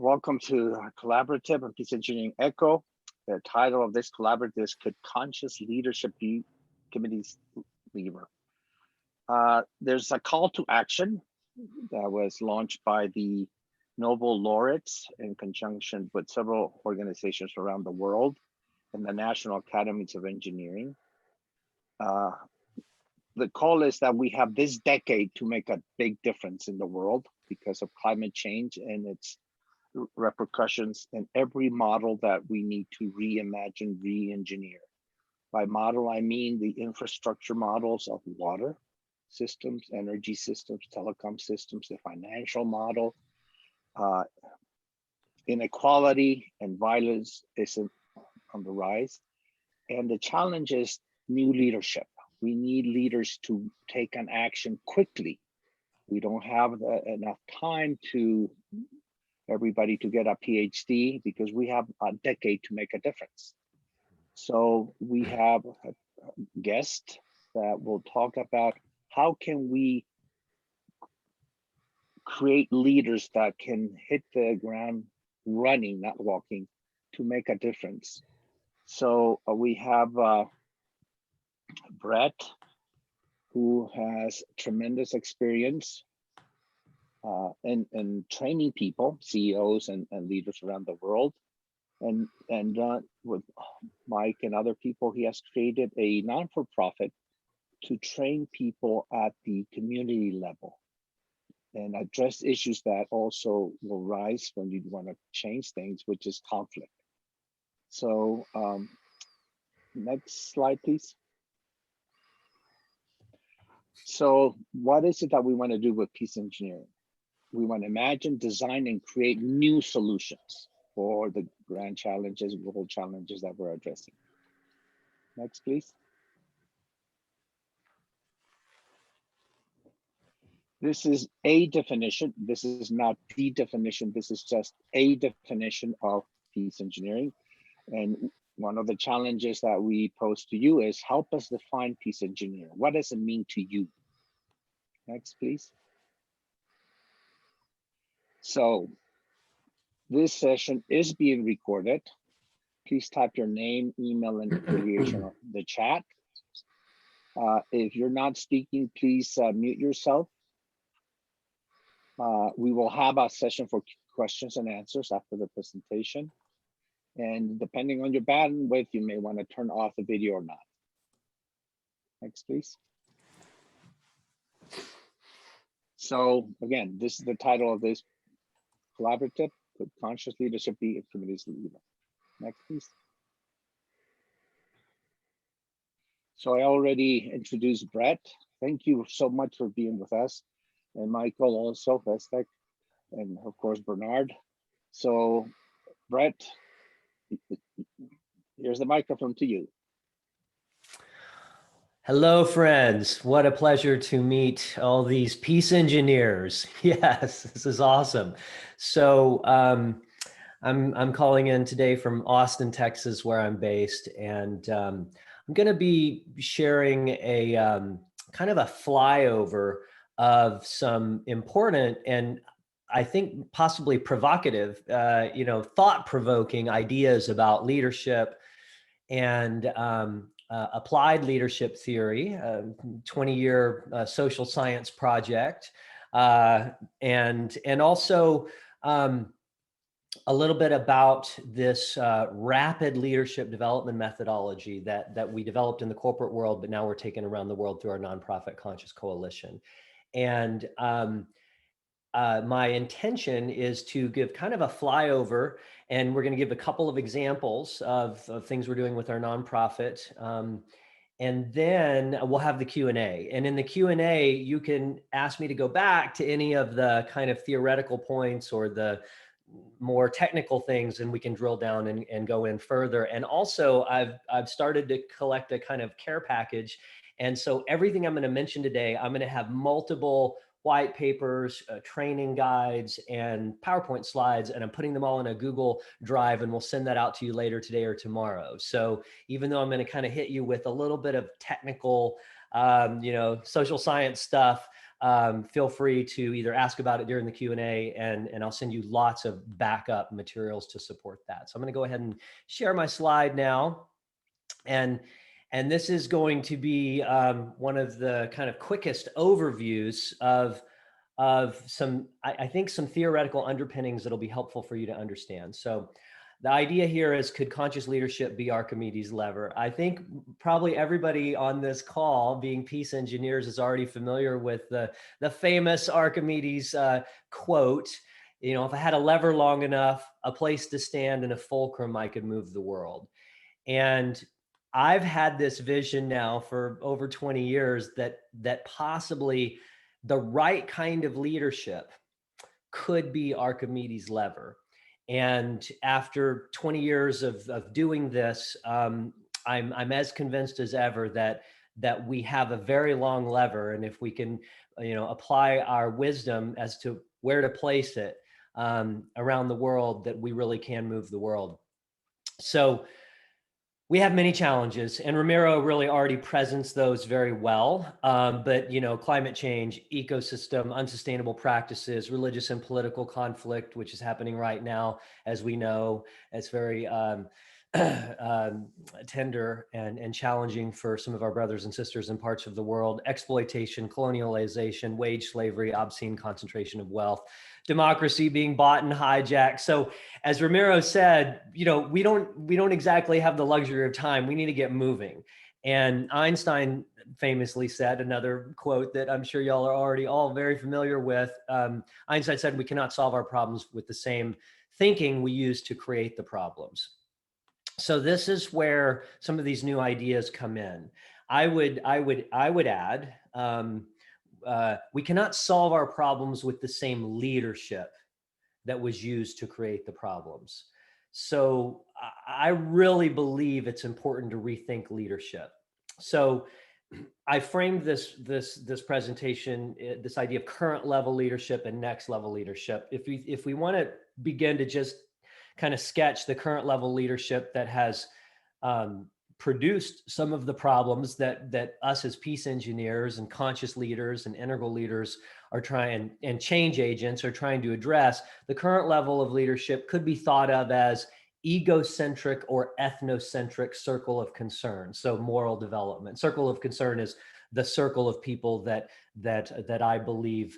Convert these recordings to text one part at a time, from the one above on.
Welcome to our collaborative on Peace Engineering Echo. The title of this collaborative is Could Conscious Leadership Be Committee's Lever? There's a call to action that was launched by the Nobel laureates in conjunction with several organizations around the world and the National Academies of Engineering. The call is that we have this decade to make a big difference in the world because of climate change and its repercussions in every model that we need to reimagine, re-engineer. By model, I mean the infrastructure models of water systems, energy systems, telecom systems, the financial model. Inequality and violence is on the rise. And the challenge is new leadership. We need leaders to take an action quickly. We don't have enough time to everybody to get a PhD because we have a decade to make a difference. So we have a guest that will talk about how can we create leaders that can hit the ground running, not walking, to make a difference. So we have Brett, who has tremendous experience in training people, CEOs and leaders around the world. And with Mike and other people, he has created a non-for-profit to train people at the community level and address issues that also will rise when you want to change things, which is conflict. So next slide, please. So what is it that we want to do with peace engineering? We want to imagine, design, and create new solutions for the grand challenges, global challenges that we're addressing. Next, please. This is a definition. This is not the definition. This is just a definition of peace engineering. And one of the challenges that we pose to you is help us define peace engineering. What does it mean to you? Next, please. So this session is being recorded. Please type your name, email, and affiliation in the chat. If you're not speaking, please mute yourself. We will have a session for questions and answers after the presentation. And depending on your bandwidth, you may want to turn off the video or not. Next, please. So again, this is the title of this collaborative, Could Conscious Leadership Be a Committee's Leader? Next, please. So I already introduced Brett. Thank you so much for being with us. And Michael also, Bezdek, and of course, Bernard. So Brett, here's the microphone to you. Hello, friends. What a pleasure to meet all these peace engineers. Yes, this is awesome. So I'm calling in today from Austin, Texas, where I'm based, and I'm going to be sharing a kind of a flyover of some important and I think possibly provocative, thought-provoking ideas about leadership and applied leadership theory, 20-year social science project, and also a little bit about this rapid leadership development methodology that we developed in the corporate world, but now we're taking around the world through our nonprofit Conscious Coalition. And my intention is to give kind of a flyover, and we're going to give a couple of examples of things we're doing with our nonprofit. And then we'll have the Q&A. And in the Q&A, you can ask me to go back to any of the kind of theoretical points or the more technical things, and we can drill down and go in further. And also, I've started to collect a kind of care package. And so everything I'm going to mention today, I'm going to have multiple white papers, training guides, and PowerPoint slides, and I'm putting them all in a Google Drive, and we'll send that out to you later today or tomorrow. So even though I'm going to kind of hit you with a little bit of technical, social science stuff, feel free to either ask about it during the Q&A, and I'll send you lots of backup materials to support that. So I'm going to go ahead and share my slide now. And this is going to be one of the kind of quickest overviews of some, I think, some theoretical underpinnings that'll be helpful for you to understand. So the idea here is, could conscious leadership be Archimedes' lever? I think probably everybody on this call, being peace engineers, is already familiar with the famous Archimedes quote, you know, if I had a lever long enough, a place to stand, and a fulcrum, I could move the world. And I've had this vision now for over 20 years that possibly the right kind of leadership could be Archimedes' lever. And after 20 years of doing this, I'm as convinced as ever that we have a very long lever, and if we can, you know, apply our wisdom as to where to place it around the world, that we really can move the world. So we have many challenges, and Ramiro really already presents those very well. But, you know, climate change, ecosystem, unsustainable practices, religious and political conflict, which is happening right now, as we know, it's very tender and challenging for some of our brothers and sisters in parts of the world. Exploitation, colonialization, wage slavery, obscene concentration of wealth, democracy being bought and hijacked. So as Ramiro said, you know, we don't exactly have the luxury of time. We need to get moving. And Einstein famously said, another quote that I'm sure y'all are already all very familiar with, Einstein said, we cannot solve our problems with the same thinking we use to create the problems. So this is where some of these new ideas come in. I would add, we cannot solve our problems with the same leadership that was used to create the problems. So I really believe it's important to rethink leadership. So I framed this presentation, this idea of current level leadership and next level leadership. If we want to begin to just kind of sketch the current level leadership that has produced some of the problems that us as peace engineers and conscious leaders and integral leaders are trying, and change agents are trying to address, the current level of leadership could be thought of as egocentric or ethnocentric circle of concern. So moral development. Circle of concern is the circle of people that I believe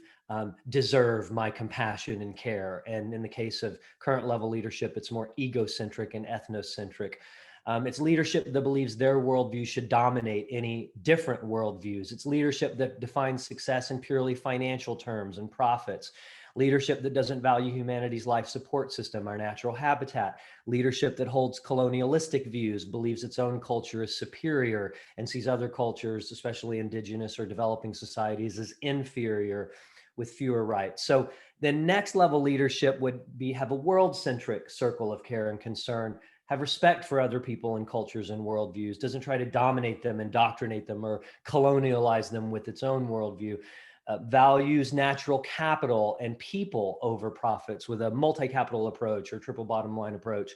deserve my compassion and care. And in the case of current level leadership, it's more egocentric and ethnocentric. It's leadership that believes their worldview should dominate any different worldviews. It's leadership that defines success in purely financial terms and profits. Leadership that doesn't value humanity's life support system, our natural habitat. Leadership that holds colonialistic views, believes its own culture is superior, and sees other cultures, especially indigenous or developing societies, as inferior with fewer rights. So the next level leadership would have a world-centric circle of care and concern, have respect for other people and cultures and worldviews, doesn't try to dominate them, indoctrinate them, or colonialize them with its own worldview. Values natural capital and people over profits with a multi-capital approach or triple bottom line approach.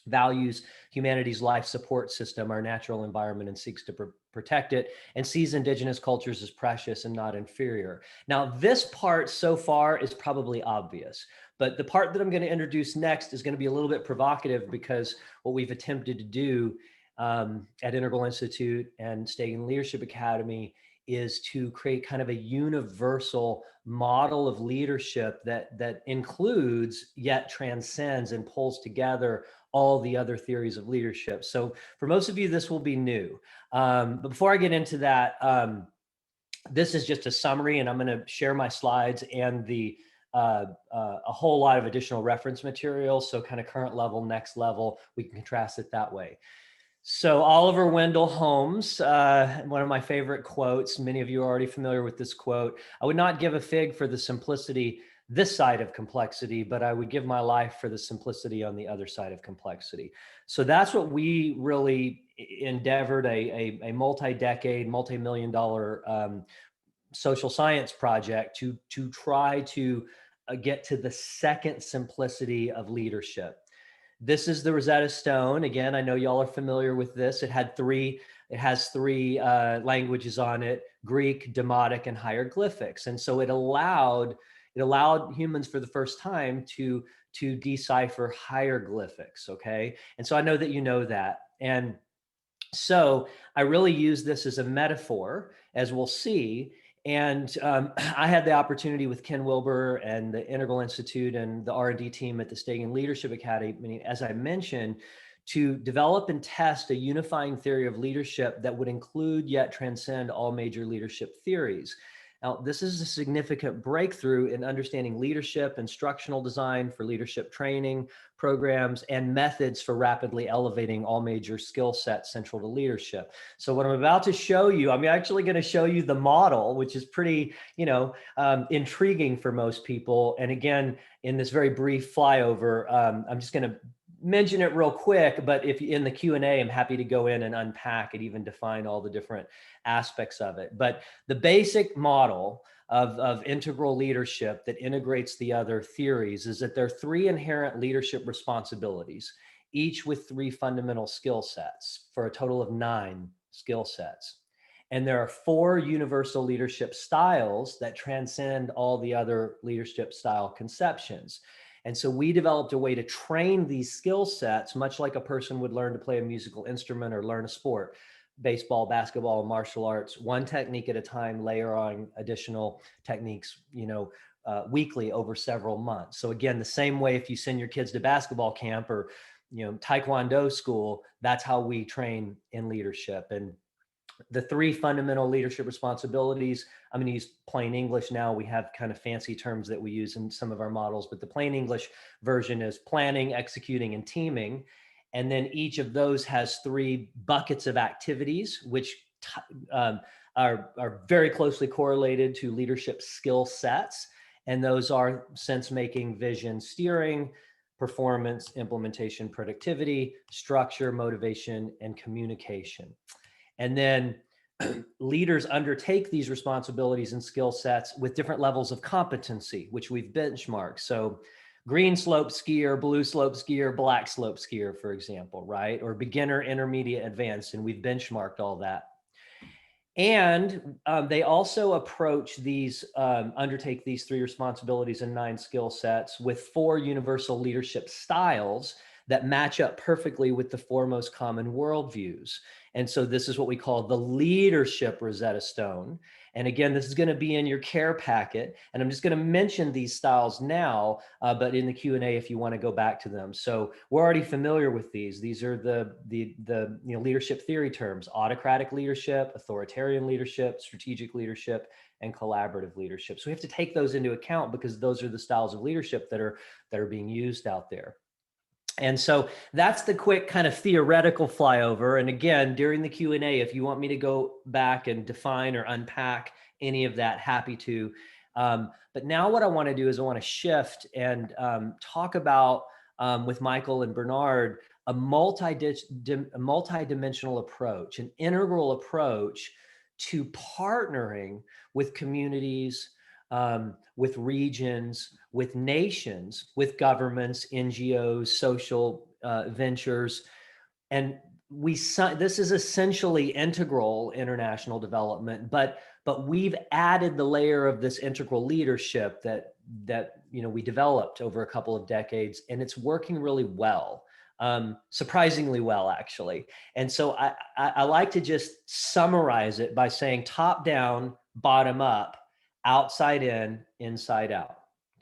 Values humanity's life support system, our natural environment, and seeks to protect it, and sees indigenous cultures as precious and not inferior. Now, this part so far is probably obvious, but the part that I'm going to introduce next is going to be a little bit provocative, because what we've attempted to do at Integral Institute and Stakeholder Leadership Academy is to create kind of a universal model of leadership that includes yet transcends and pulls together all the other theories of leadership. So for most of you, this will be new. But before I get into that, this is just a summary, and I'm going to share my slides and a whole lot of additional reference material. So kind of current level, next level, we can contrast it that way. So Oliver Wendell Holmes, one of my favorite quotes, many of you are already familiar with this quote: I would not give a fig for the simplicity this side of complexity, but I would give my life for the simplicity on the other side of complexity. So that's what we really endeavored, a multi-decade, multi-million-dollar social science project to try to get to the second simplicity of leadership. This is the Rosetta Stone. Again, I know y'all are familiar with this. It has three languages on it: Greek, Demotic, and hieroglyphics. And so it allowed humans for the first time to decipher hieroglyphics, okay? And so I know that you know that. And so I really use this as a metaphor, as we'll see. And I had the opportunity with Ken Wilber and the Integral Institute and the R&D team at the Stegen Leadership Academy, as I mentioned, to develop and test a unifying theory of leadership that would include yet transcend all major leadership theories. Now, this is a significant breakthrough in understanding leadership, instructional design for leadership training programs, and methods for rapidly elevating all major skill sets central to leadership. So what I'm about to show you, I'm actually going to show you the model, which is pretty, intriguing for most people. And again, in this very brief flyover, I'm just going to mention it real quick, but if in the Q&A, I'm happy to go in and unpack and even define all the different aspects of it. But the basic model of integral leadership that integrates the other theories is that there are 3 inherent leadership responsibilities, each with 3 fundamental skill sets for a total of 9 skill sets. And there are 4 universal leadership styles that transcend all the other leadership style conceptions. And so we developed a way to train these skill sets, much like a person would learn to play a musical instrument or learn a sport, baseball, basketball, martial arts, one technique at a time, layer on additional techniques, weekly over several months. So again, the same way if you send your kids to basketball camp or, Taekwondo school, that's how we train in leadership. And the 3 fundamental leadership responsibilities, I'm going to use plain English now. We have kind of fancy terms that we use in some of our models, but the plain English version is planning, executing, and teaming. And then each of those has 3 buckets of activities, which are very closely correlated to leadership skill sets. And those are sense making, vision, steering, performance, implementation, productivity, structure, motivation, and communication. And then leaders undertake these responsibilities and skill sets with different levels of competency, which we've benchmarked. So green slope skier, blue slope skier, black slope skier, for example, right? Or beginner, intermediate, advanced, and we've benchmarked all that. And they also approach these, undertake these 3 responsibilities and 9 skill sets with 4 universal leadership styles that match up perfectly with the 4 most common worldviews. And so this is what we call the leadership Rosetta Stone. And again, this is going to be in your care packet. And I'm just going to mention these styles now, but in the Q&A, if you want to go back to them. So we're already familiar with these. These are the leadership theory terms: autocratic leadership, authoritarian leadership, strategic leadership, and collaborative leadership. So we have to take those into account because those are the styles of leadership that are being used out there. And so that's the quick kind of theoretical flyover. And again, during the Q&A, if you want me to go back and define or unpack any of that, happy to. But now what I want to do is I want to shift and talk about, with Michael and Bernard, a multi-dimensional approach, an integral approach to partnering with communities, with regions, with nations, with governments, NGOs, social ventures. And this is essentially integral international development, but we've added the layer of this integral leadership that we developed over a couple of decades, and it's working really well. Surprisingly well, actually. And so I like to just summarize it by saying top down, bottom up, outside in, inside out.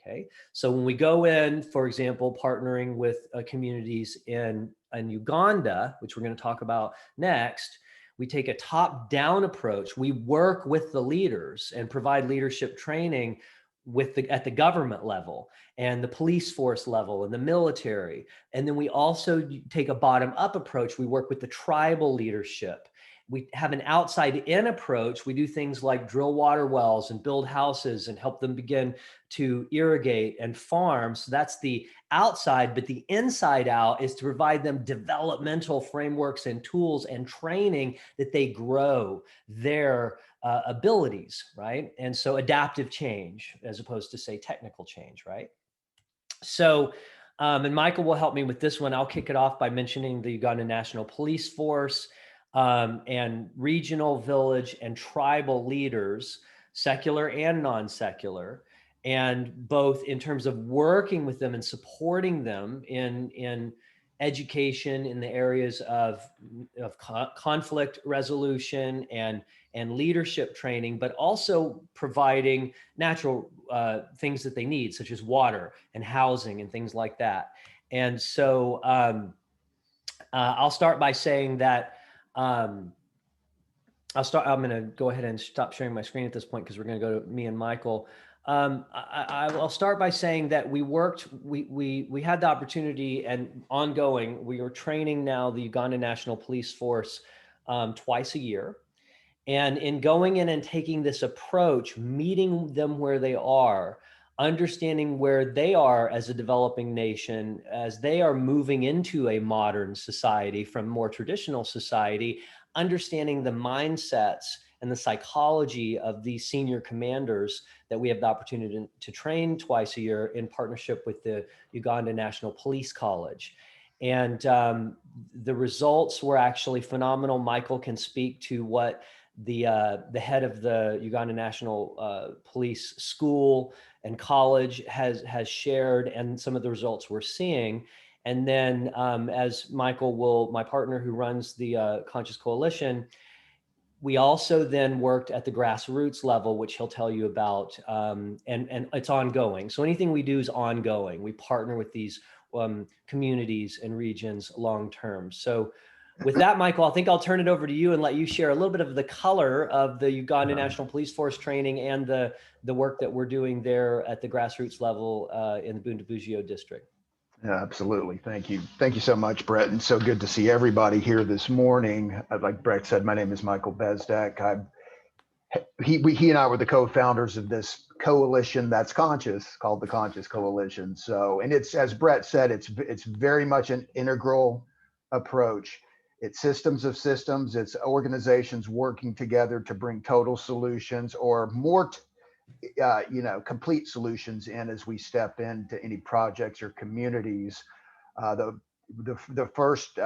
Okay. So when we go in, for example, partnering with communities in Uganda, which we're going to talk about next, we take a top down approach. We work with the leaders and provide leadership training at the government level and the police force level and the military. And then we also take a bottom up approach. We work with the tribal leadership. We have an outside in approach. We do things like drill water wells and build houses and help them begin to irrigate and farm. So that's the outside, but the inside out is to provide them developmental frameworks and tools and training that they grow their abilities, right? And so adaptive change as opposed to, say, technical change, right? So, and Michael will help me with this one. I'll kick it off by mentioning the Uganda National Police Force. and regional, village, and tribal leaders, secular and non-secular, and both in terms of working with them and supporting them in education in the areas of conflict resolution and leadership training, but also providing natural things that they need, such as water and housing and things like that. And so I'll start by saying that I'm going to go ahead and stop sharing my screen at this point because we're going to go to me and Michael. I'll start by saying that we had the opportunity and ongoing, we are training now the Uganda National Police Force twice a year. And in going in and taking this approach, meeting them where they are, understanding where they are as a developing nation, as they are moving into a modern society from more traditional society, understanding the mindsets and the psychology of these senior commanders that we have the opportunity to train twice a year in partnership with the Uganda National Police College. And the results were actually phenomenal. Michael can speak to what the head of the Uganda National Police School and College has shared, and some of the results we're seeing. And then as Michael will, my partner who runs the Conscious Coalition, we also then worked at the grassroots level, which he'll tell you about, and it's ongoing. So anything we do is ongoing. We partner with these communities and regions long-term. So with that, Michael, I think I'll turn it over to you and let you share a little bit of the color of the Uganda National Police Force training and the work that we're doing there at the grassroots level in the Bundibugyo district. Yeah, absolutely. Thank you. Thank you so much, Brett. And so good to see everybody here this morning. Like Brett said, my name is Michael Bezdek. He and I were the co-founders of this coalition that's conscious, called the Conscious Coalition. So, and it's, as Brett said, it's very much an integral approach. It's systems of systems. It's organizations working together to bring total solutions or more complete solutions in as we step into any projects or communities. The first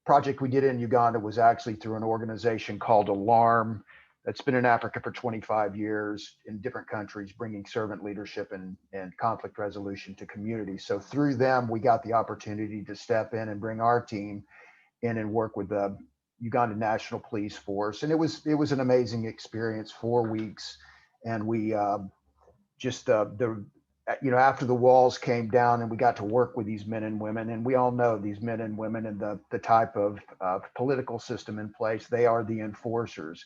project we did in Uganda was actually through an organization called Alarm that's been in Africa for 25 years in different countries, bringing servant leadership and conflict resolution to communities. So through them, we got the opportunity to step in and bring our team in and work with the Uganda National Police Force. And it was an amazing experience, 4 weeks. And we after the walls came down and we got to work with these men and women, and we all know these men and women and the type of political system in place, they are the enforcers.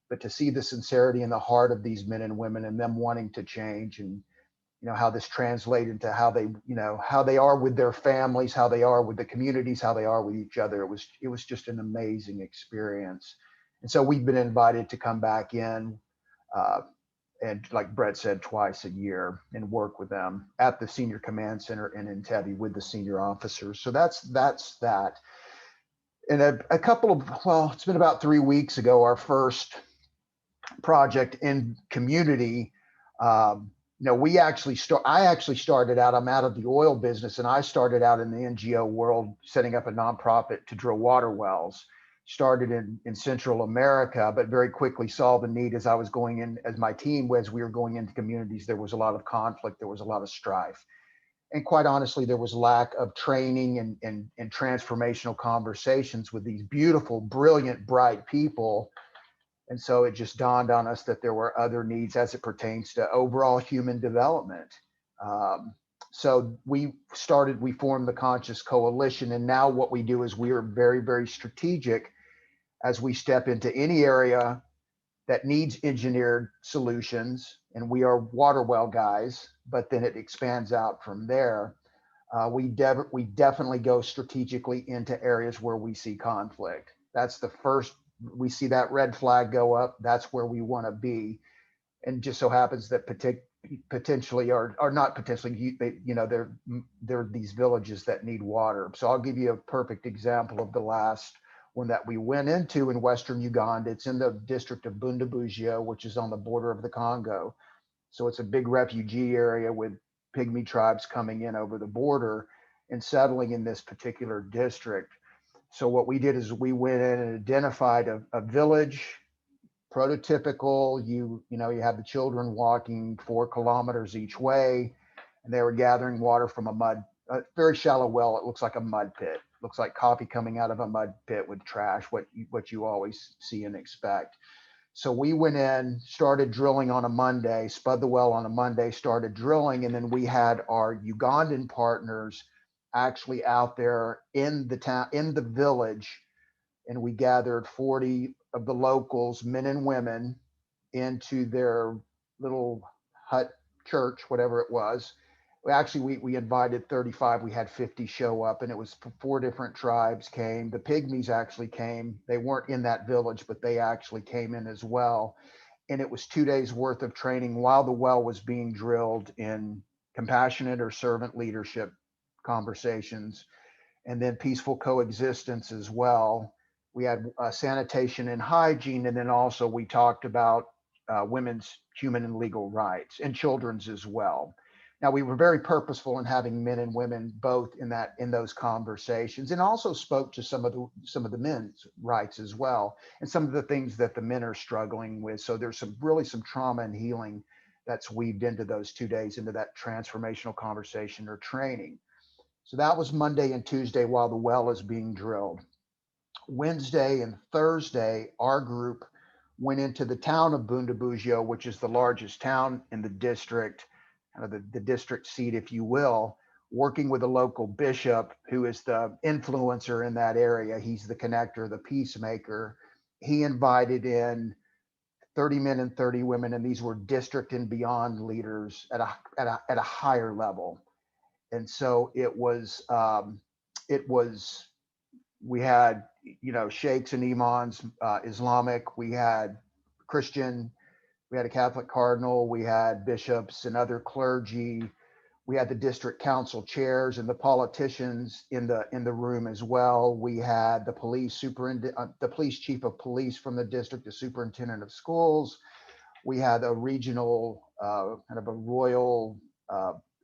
But to see the sincerity in the heart of these men and women and them wanting to change, and how this translated to how they are with their families, how they are with the communities, how they are with each other, it was just an amazing experience. And so we've been invited to come back in and, like Brett said, twice a year and work with them at the Senior Command Center in Entebbe with the senior officers. So that's that. And it's been about 3 weeks ago, our first project in community. I actually started out, I'm out of the oil business, and I started out in the NGO world setting up a nonprofit to drill water wells. Started in Central America, but very quickly saw the need as I was going in, as my team, as we were going into communities, there was a lot of conflict, there was a lot of strife. And quite honestly, there was lack of training and transformational conversations with these beautiful, brilliant, bright people. And so it just dawned on us that there were other needs as it pertains to overall human development. So we formed the Conscious Coalition. And now what we do is we are very, very strategic as we step into any area that needs engineered solutions. And we are water well guys, but then it expands out from there. We definitely go strategically into areas where we see conflict. That's the first, we see that red flag go up, that's where we want to be. And just so happens that potentially or not potentially, there are these villages that need water. So I'll give you a perfect example of the last one that we went into in Western Uganda. It's in the district of Bundibugyo, which is on the border of the Congo. So it's a big refugee area with Pygmy tribes coming in over the border and settling in this particular district. So what we did is we went in and identified a village, prototypical. You have the children walking 4 kilometers each way, and they were gathering water from a very shallow well. It looks like a mud pit. Looks like coffee coming out of a mud pit with trash, what you always see and expect. So we went in, started drilling on a Monday, spud the well on a Monday, started drilling, and then we had our Ugandan partners actually out there in the town, in the village, and we gathered 40 of the locals, men and women, into their little hut church, whatever it was. We invited 35. We had 50 show up, and it was 4 different tribes came. The Pygmies actually came. They weren't in that village, but they actually came in as well. And it was 2 days worth of training while the well was being drilled in compassionate or servant leadership conversations, and then peaceful coexistence as well. We had sanitation and hygiene, and then also we talked about women's human and legal rights, and children's as well. Now we were very purposeful in having men and women both in those conversations, and also spoke to some of the men's rights as well, and some of the things that the men are struggling with. So there's some trauma and healing that's weaved into those 2 days, into that transformational conversation or training. So that was Monday and Tuesday while the well is being drilled. Wednesday and Thursday, our group went into the town of Bundabugyo, which is the largest town in the district, kind of the district seat, if you will, working with a local bishop who is the influencer in that area. He's the connector, the peacemaker. He invited in 30 men and 30 women, and these were district and beyond leaders at a higher level. And so we had, sheikhs and imams, Islamic, we had Christian, we had a Catholic cardinal, we had bishops and other clergy, we had the district council chairs and the politicians in the room as well. We had the police chief of police from the district, the superintendent of schools. We had a regional, kind of a royal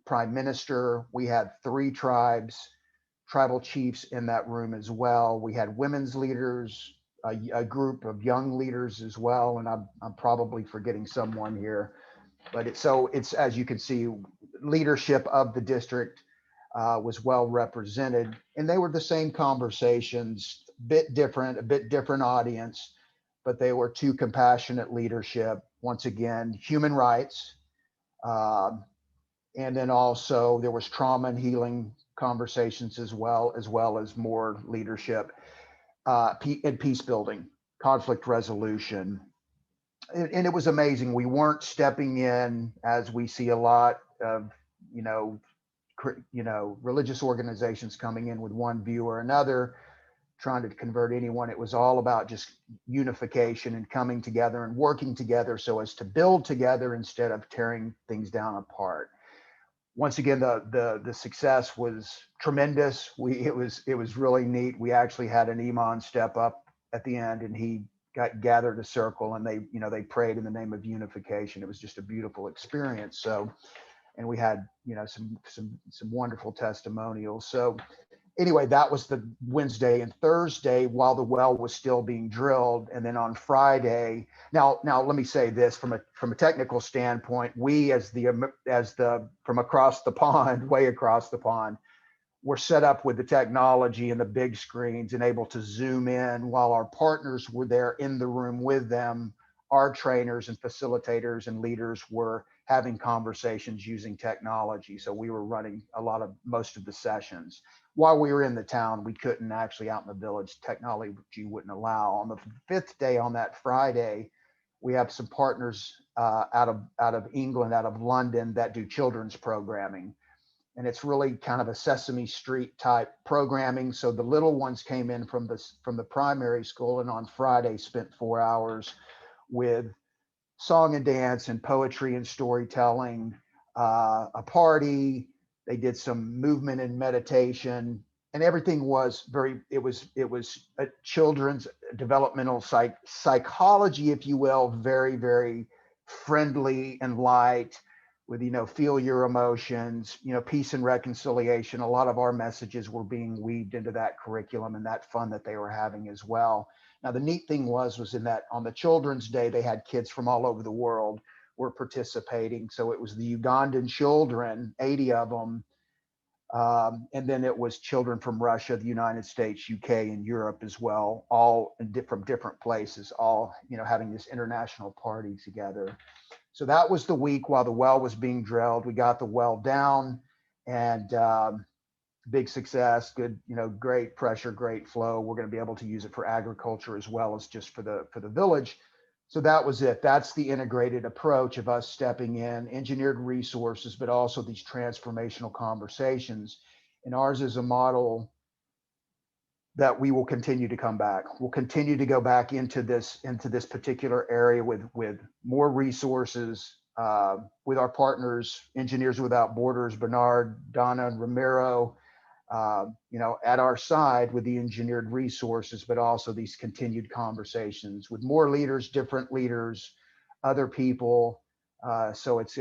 prime minister. We had 3 tribal chiefs in that room as well. We had women's leaders, a group of young leaders as well. And I'm probably forgetting someone here, but it's as you can see, leadership of the district was well represented, and they were the same conversations, a bit different audience, but they were 2 compassionate leadership. Once again, human rights, and then also there was trauma and healing conversations as well as more leadership, and peace building, conflict resolution. And it was amazing. We weren't stepping in as we see a lot of, religious organizations coming in with one view or another, trying to convert anyone. It was all about just unification and coming together and working together so as to build together instead of tearing things down apart. Once again, the success was tremendous. It was really neat. We actually had an imam step up at the end, and he gathered a circle, and they prayed in the name of unification. It was just a beautiful experience. So, and we had some wonderful testimonials. So anyway, that was the Wednesday and Thursday while the well was still being drilled. And then on Friday, now let me say this from a technical standpoint, we as the from across the pond, way across the pond, were set up with the technology and the big screens and able to zoom in while our partners were there in the room with them. Our trainers and facilitators and leaders were having conversations using technology. So we were running most of the sessions. While we were in the town, we couldn't actually out in the village, technology wouldn't allow. On the 5th day, on that Friday, we have some partners out of England, out of London, that do children's programming. And it's really kind of a Sesame Street type programming. So the little ones came in from the primary school, and on Friday spent 4 hours with song and dance and poetry and storytelling, a party. They did some movement and meditation, and everything was it was a children's developmental psychology, if you will, very, very friendly and light. with, feel your emotions, peace and reconciliation. A lot of our messages were being weaved into that curriculum and that fun that they were having as well. Now, the neat thing was in that on the Children's Day, they had kids from all over the world were participating. So it was the Ugandan children, 80 of them. And then it was children from Russia, the United States, UK, and Europe as well, all from different places, all, having this international party together. So that was the week while the well was being drilled. We got the well down, and big success, good, great pressure, great flow. We're going to be able to use it for agriculture as well as just for the village. So that was it. That's the integrated approach of us stepping in, engineered resources, but also these transformational conversations. And ours is a model that we will continue to come back. We'll continue to go back into this particular area with more resources, with our partners, Engineers Without Borders, Bernard, Donna, and Ramiro, at our side with the engineered resources, but also these continued conversations with more leaders, different leaders, other people. So it's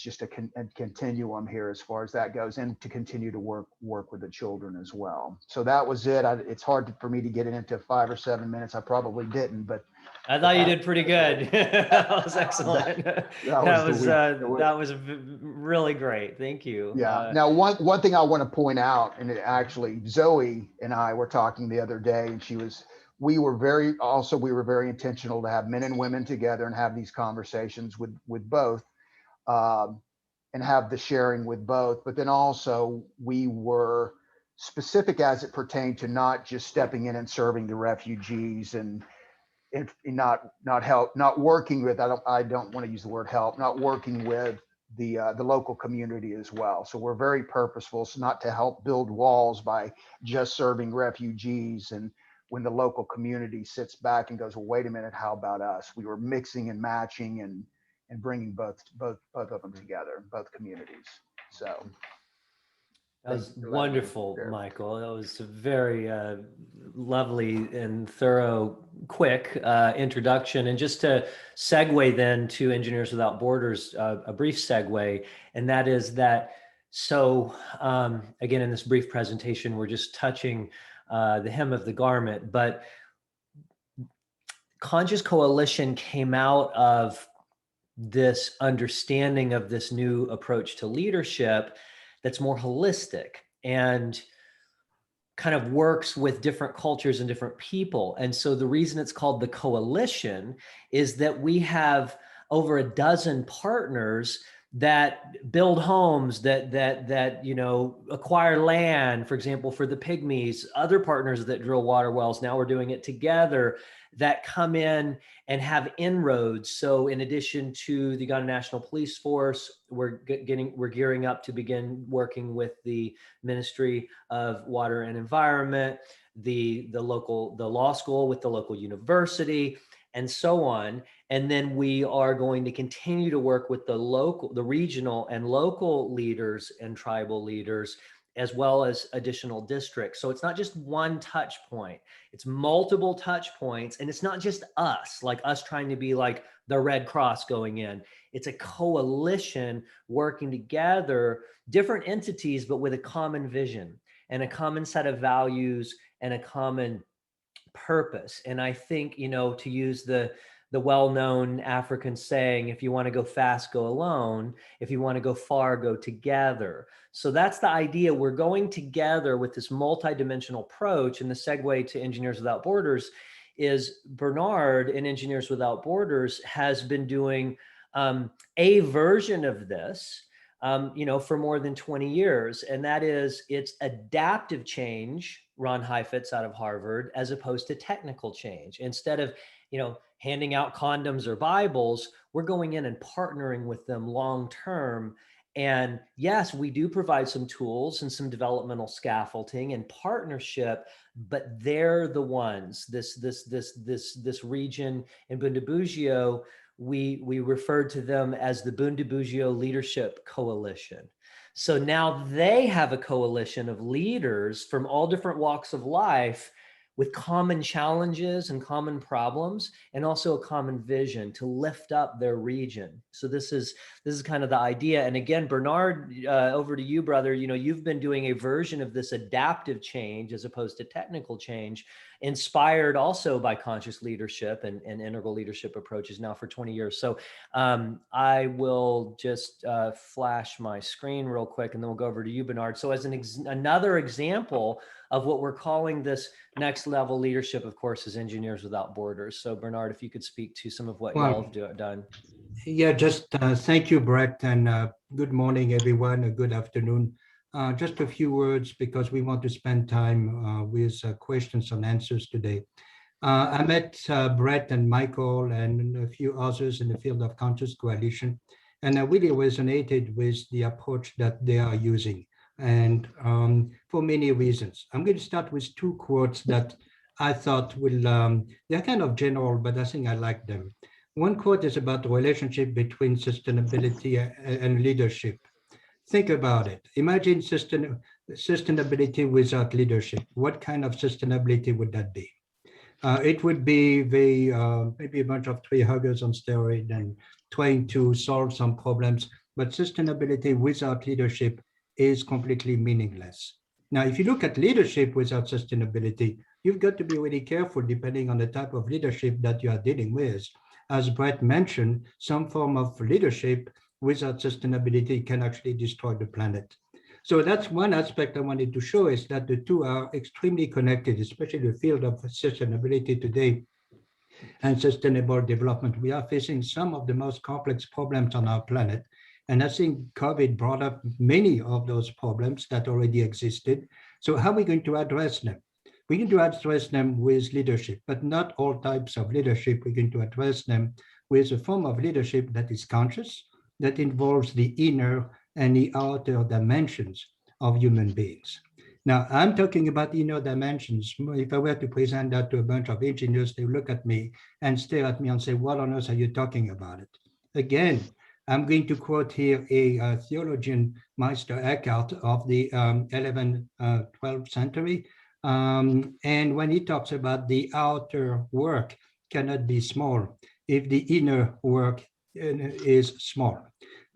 just a continuum here as far as that goes, and to continue to work with the children as well. So that was it. It's hard for me to get it into 5 or 7 minutes. I probably didn't, but I thought you did pretty good. That was excellent. That was really great. Thank you. Yeah. Now, one thing I want to point out, and actually Zoe and I were talking the other day, and we were very intentional to have men and women together and have these conversations with both, and have the sharing with both. But then also we were specific as it pertained to not just stepping in and serving the refugees and not working with, I don't want to use the word help, not working with the local community as well. So we're very purposeful. So not to help build walls by just serving refugees, and when the local community sits back and goes, well, wait a minute, how about us? We were mixing and matching and bringing both of them together, both communities. So that was wonderful, Michael. That was a very lovely and thorough, quick introduction. And just to segue then to Engineers Without Borders, a brief segue, and that is that, so again, in this brief presentation, we're just touching the hem of the garment, but Conscious Coalition came out of this understanding of this new approach to leadership that's more holistic and kind of works with different cultures and different people. And so the reason it's called the coalition is that we have over a dozen partners that build homes, that acquire land, for example, for the pygmies, other partners that drill water wells. Now we're doing it together, that come in and have inroads. So in addition to the Uganda National Police Force, we're gearing up to begin working with the Ministry of Water and Environment, the law school with the local university, and so on. And then we are going to continue to work with the regional and local leaders and tribal leaders, as well as additional districts. So it's not just one touch point, it's multiple touch points. And it's not just us, like us trying to be like the Red Cross going in. It's a coalition working together, different entities, but with a common vision and a common set of values and a common purpose. And I think, to use the well-known African saying, if you want to go fast, go alone. If you want to go far, go together. So that's the idea. We're going together with this multidimensional approach. And the segue to Engineers Without Borders is Bernard in Engineers Without Borders has been doing a version of this, for more than 20 years. And that is, it's adaptive change, Ron Heifetz out of Harvard, as opposed to technical change. Instead of, handing out condoms or Bibles, we're going in and partnering with them long-term. And yes, we do provide some tools and some developmental scaffolding and partnership, but they're the ones, this region in Bundibugyo, we referred to them as the Bundibugyo Leadership Coalition. So now they have a coalition of leaders from all different walks of life with common challenges and common problems, and also a common vision to lift up their region. So this is kind of the idea. And again, Bernard, over to you, brother. You know, you've been doing a version of this adaptive change as opposed to technical change, inspired also by conscious leadership and integral leadership approaches now for 20 years. So I will just flash my screen real quick, and then we'll go over to you, Bernard. So as another example of what we're calling this next level leadership, of course, is Engineers Without Borders. So Bernard, if you could speak to some of what y'all have done. Yeah, just thank you, Brett, and good morning, everyone, good afternoon. Just a few words because we want to spend time with questions and answers today. I met Brett and Michael and a few others in the field of conscious coalition, and I really resonated with the approach that they are using, and for many reasons. I'm going to start with two quotes that I thought will, they're kind of general, but I think I like them. One quote is about the relationship between sustainability and leadership. Think about it. Imagine sustainability without leadership. What kind of sustainability would that be? It would be maybe a bunch of tree huggers on steroids and trying to solve some problems, but sustainability without leadership is completely meaningless. Now, if you look at leadership without sustainability, you've got to be really careful depending on the type of leadership that you are dealing with. As Brett mentioned, some form of leadership without sustainability can actually destroy the planet. So that's one aspect I wanted to show, is that the two are extremely connected, especially the field of sustainability today and sustainable development. We are facing some of the most complex problems on our planet. And I think COVID brought up many of those problems that already existed. So how are we going to address them? We're going to address them with leadership, but not all types of leadership. We're going to address them with a form of leadership that is conscious, that involves the inner and the outer dimensions of human beings. Now, I'm talking about inner dimensions. If I were to present that to a bunch of engineers, they look at me and stare at me and say, what on earth are you talking about it? Again, I'm going to quote here a theologian, Meister Eckhart, of the 11th, 12th century. And when he talks about the outer work cannot be small if the inner work is small.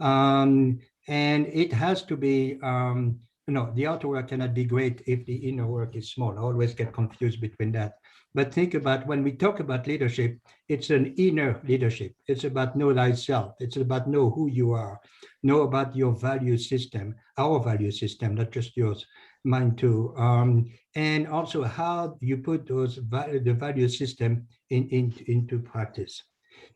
And it has to be, the outer work cannot be great if the inner work is small. I always get confused between that. But think about when we talk about leadership, it's an inner leadership. It's about know thyself. It's about know who you are, know about your value system, our value system, not just yours, mine too. And also how you put the value system into practice.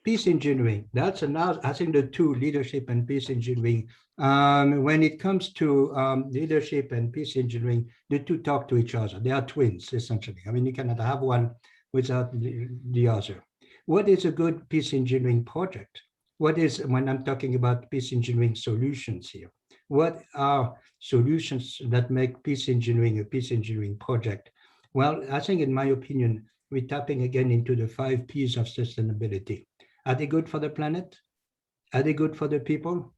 Peace engineering, that's another, I think the two, leadership and peace engineering. When it comes to leadership and peace engineering, the two talk to each other. They are twins, essentially. I mean, you cannot have one without the other. What is a good peace engineering project? What is, when I'm talking about peace engineering solutions here, what are solutions that make peace engineering a peace engineering project? Well, I think in my opinion, we're tapping again into the 5 P's of sustainability. Are they good for the planet? Are they good for the people?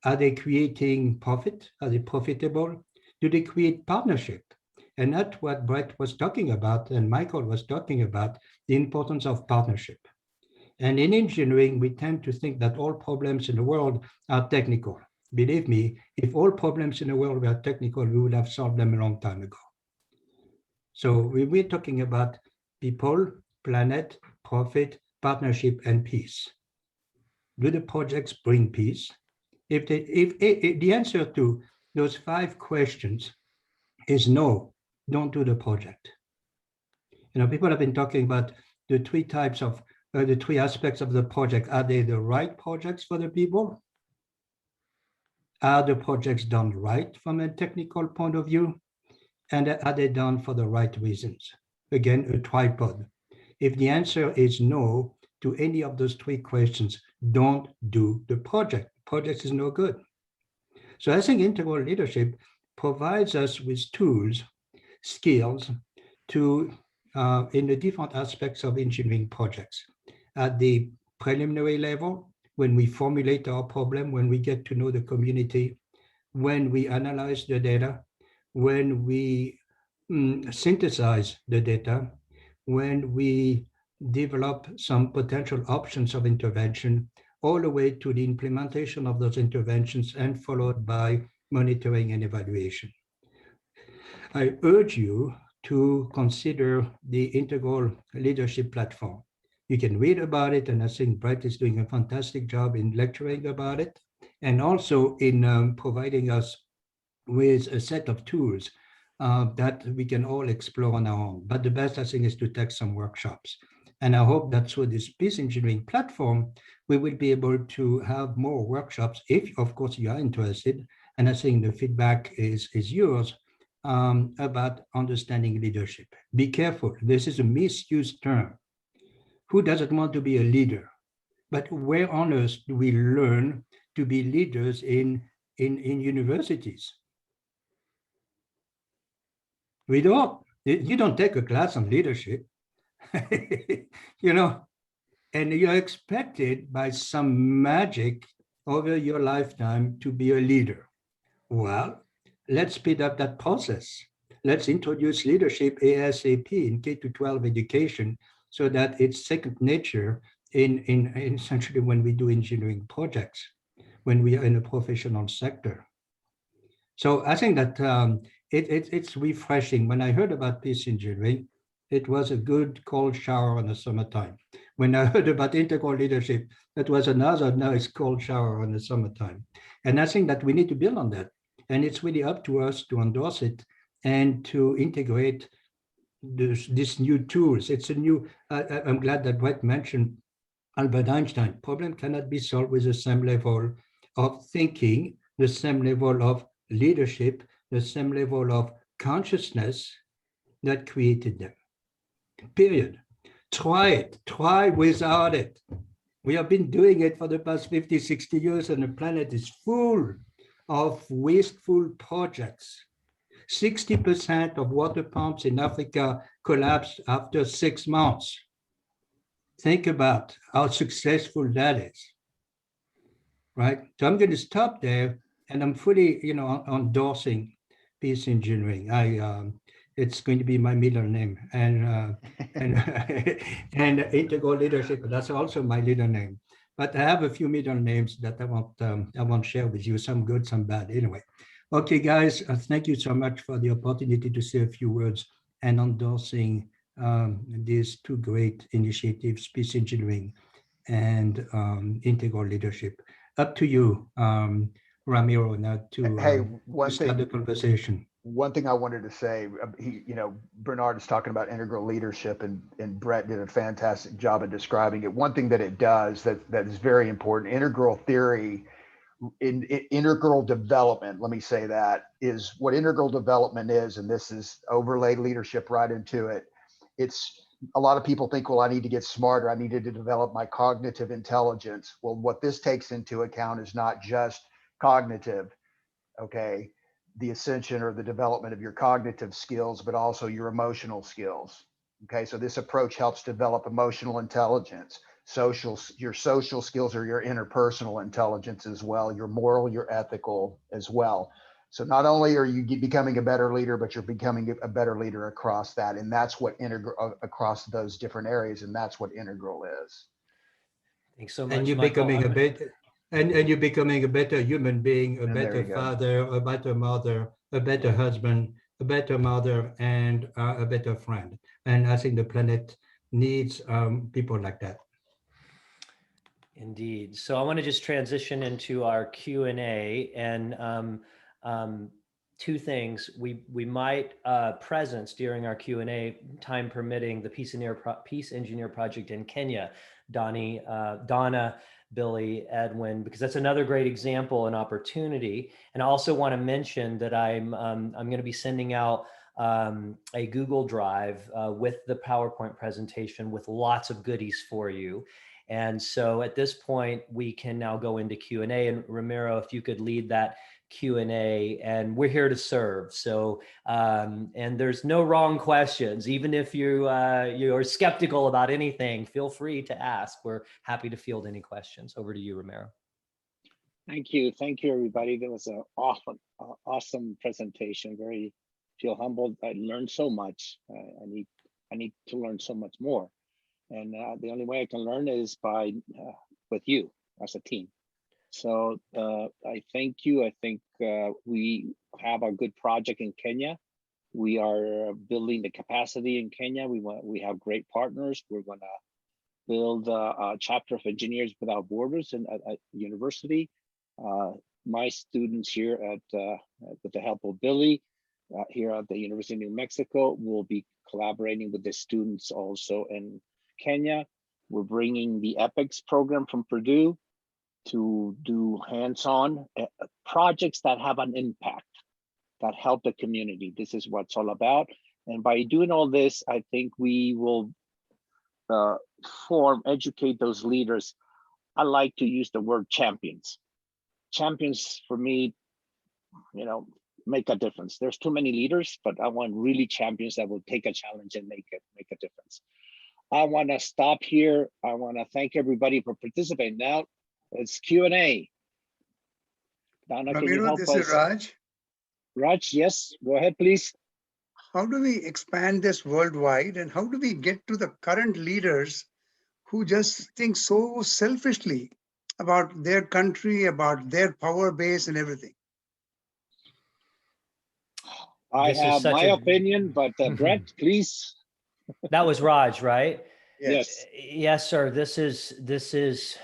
Are they creating profit? Are they profitable? Do they create partnership? And that's what Brett was talking about and Michael was talking about, the importance of partnership. And in engineering, we tend to think that all problems in the world are technical. Believe me, if all problems in the world were technical, we would have solved them a long time ago. So we're talking about people, planet, profit, partnership, and peace. Do the projects bring peace? If the answer to those 5 questions is no, don't do the project. You know, people have been talking about the 3 types of, the 3 aspects of the project. Are they the right projects for the people? Are the projects done right from a technical point of view? And are they done for the right reasons? Again, a tripod. If the answer is no to any of those 3 questions, don't do the project. Project is no good. So I think integral leadership provides us with tools, skills to, in the different aspects of engineering projects. At the preliminary level, when we formulate our problem, when we get to know the community, when we analyze the data, when we synthesize the data, when we develop some potential options of intervention, all the way to the implementation of those interventions and followed by monitoring and evaluation. I urge you to consider the integral leadership platform. You can read about it, and I think Brett is doing a fantastic job in lecturing about it, and also in providing us with a set of tools that we can all explore on our own. But the best, I think, is to take some workshops. And I hope that through this peace engineering platform, we will be able to have more workshops if, of course, you are interested. And I think the feedback is yours about understanding leadership. Be careful. This is a misused term. Who doesn't want to be a leader? But where on earth do we learn to be leaders in universities? We don't. You don't take a class on leadership, you know, and you're expected by some magic over your lifetime to be a leader. Well, let's speed up that process. Let's introduce leadership ASAP in K-12 education so that it's second nature in essentially when we do engineering projects, when we are in a professional sector. So I think that it's refreshing. When I heard about peace engineering, it was a good cold shower in the summertime. When I heard about integral leadership, that was another nice cold shower in the summertime. And I think that we need to build on that. And it's really up to us to endorse it and to integrate these new tools. It's a new, I'm glad that Brett mentioned Albert Einstein. Problem cannot be solved with the same level of thinking, the same level of leadership, the same level of consciousness that created them. Period. Try it. Try without it. We have been doing it for the past 50, 60 years, and the planet is full of wasteful projects. 60% of water pumps in Africa collapsed after 6 months. Think about how successful that is, right? So I'm going to stop there, and I'm fully, endorsing peace engineering. It's going to be my middle name, and and integral leadership. That's also my middle name. But I have a few middle names that I won't share with you. Some good, some bad. Anyway, okay, guys. Thank you so much for the opportunity to say a few words and endorsing these two great initiatives, peace engineering and integral leadership. Up to you, Ramiro, now to start the conversation. One thing I wanted to say, Bernard is talking about integral leadership, and Brett did a fantastic job of describing it. One thing that it does that is very important, integral theory, integral development, let me say that, is what integral development is, and this is overlay leadership right into it. It's a lot of people think, well, I need to get smarter. I needed to develop my cognitive intelligence. Well, what this takes into account is not just cognitive, okay, the ascension or the development of your cognitive skills, but also your emotional skills. Okay, so this approach helps develop emotional intelligence, your social skills, or your interpersonal intelligence as well, your moral, your ethical as well. So not only are you becoming a better leader, but you're becoming a better leader across that. And that's what integral, across those different areas. And that's what integral is. Thanks so much. And you're becoming you're becoming a better human being, a better father, a better mother, a better husband, a better mother, and a better friend. And I think the planet needs people like that. Indeed. So I want to just transition into our Q&A, and two things. We might presence during our Q&A, time permitting, the Peace Engineer Project in Kenya, Donna, Billy, Edwin, because that's another great example and opportunity. And I also want to mention that I'm going to be sending out a Google Drive with the PowerPoint presentation with lots of goodies for you. And so at this point, we can now go into Q&A. And Ramiro, if you could lead that Q&A, and we're here to serve. So, and there's no wrong questions. Even if you're skeptical about anything, feel free to ask. We're happy to field any questions. Over to you, Ramiro. Thank you, everybody. That was an awesome presentation. Very feel humbled. I learned so much. I need to learn so much more. And the only way I can learn is by with you as a team. So I thank you. I think we have a good project in Kenya. We are building the capacity in Kenya. We have great partners. We're going to build a chapter of Engineers Without Borders at university. My students here with the help of Billy here at the University of New Mexico will be collaborating with the students also in Kenya. We're bringing the EPICS program from Purdue to do hands-on projects that have an impact, that help the community. This is what it's all about. And by doing all this, I think we will educate those leaders. I like to use the word champions. Champions for me, make a difference. There's too many leaders, but I want really champions that will take a challenge and make a difference. I want to stop here. I want to thank everybody for participating. Now it's Q&A. Donna, can you help us? This is Raj. Raj, yes, go ahead, please. How do we expand this worldwide, and how do we get to the current leaders who just think so selfishly about their country, about their power base and everything? I have my opinion, but Brett, please. That was Raj, right? Yes. Yes, sir. This is,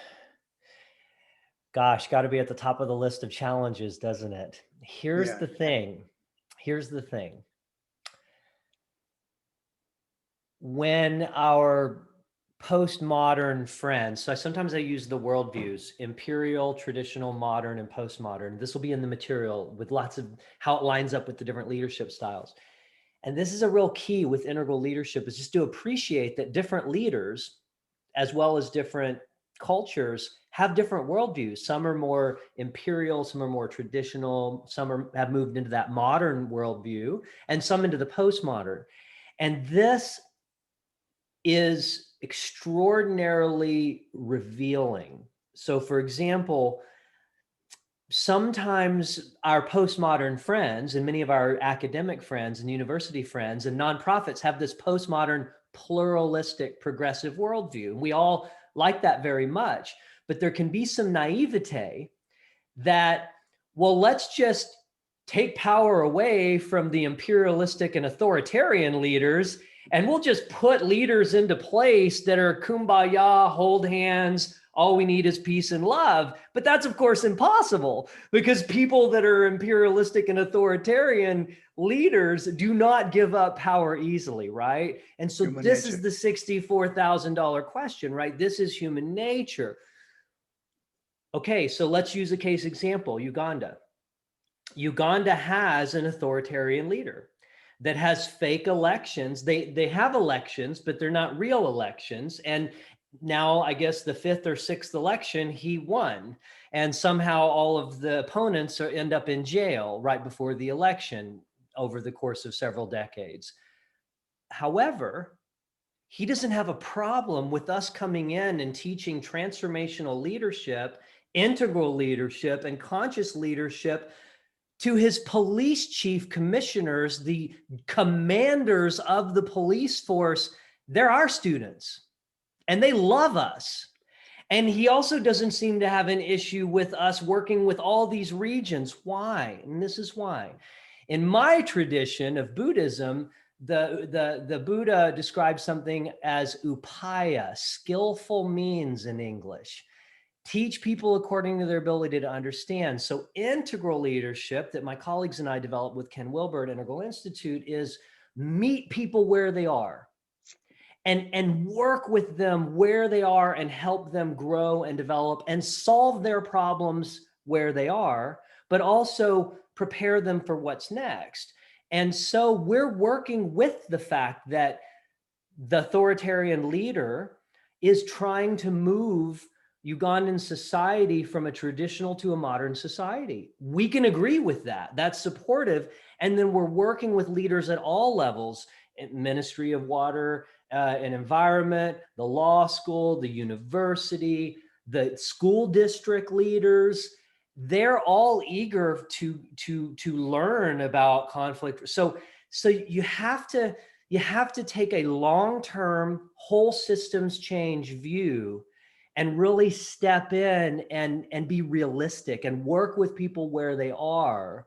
gosh, got to be at the top of the list of challenges, doesn't it? Here's the thing. When our postmodern friends, so sometimes I use the worldviews, imperial, traditional, modern, and postmodern. This will be in the material with lots of how it lines up with the different leadership styles. And this is a real key with integral leadership, is just to appreciate that different leaders, as well as different cultures, have different worldviews. Some are more imperial, some are more traditional, some have moved into that modern worldview, and some into the postmodern. And this is extraordinarily revealing. So for example, sometimes our postmodern friends and many of our academic friends and university friends and nonprofits have this postmodern, pluralistic, progressive worldview. We all like that very much, but there can be some naivete that, well, let's just take power away from the imperialistic and authoritarian leaders, and we'll just put leaders into place that are kumbaya, hold hands, all we need is peace and love. But that's, of course, impossible, because people that are imperialistic and authoritarian leaders do not give up power easily, right? And so this is the $64,000 question, right? This is human nature. Okay, so let's use a case example, Uganda. Uganda has an authoritarian leader that has fake elections. They have elections, but they're not real elections. And now, I guess the 5th or 6th election, he won. And somehow all of the opponents end up in jail right before the election over the course of several decades. However, he doesn't have a problem with us coming in and teaching transformational leadership, integral leadership, and conscious leadership to his police chief commissioners, the commanders of the police force. They're our students and they love us. And he also doesn't seem to have an issue with us working with all these regions. Why? And this is why. In my tradition of Buddhism, the Buddha describes something as upaya, skillful means in English. Teach people according to their ability to understand. So integral leadership that my colleagues and I developed with Ken Wilber at Integral Institute is meet people where they are and work with them where they are and help them grow and develop and solve their problems where they are, but also prepare them for what's next. And so we're working with the fact that the authoritarian leader is trying to move Ugandan society from a traditional to a modern society. We can agree with that. That's supportive. And then we're working with leaders at all levels, Ministry of Water and Environment, the law school, the university, the school district leaders. They're all eager to learn about conflict. So So you have to take a long-term whole systems change view and really step in and be realistic and work with people where they are.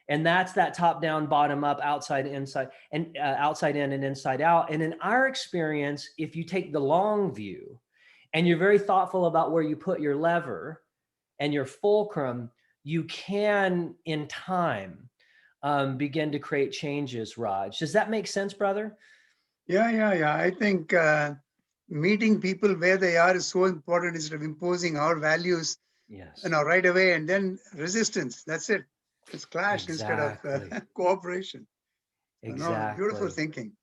And that's that top down, bottom up, outside, inside, and outside in and inside out. And in our experience, if you take the long view and you're very thoughtful about where you put your lever and your fulcrum, you can in time begin to create changes. Raj, does that make sense, brother? Yeah. I think meeting people where they are is so important instead of imposing our values, Yes. right away, and then resistance. That's it. It's clash Exactly. instead of cooperation. Exactly. Beautiful thinking.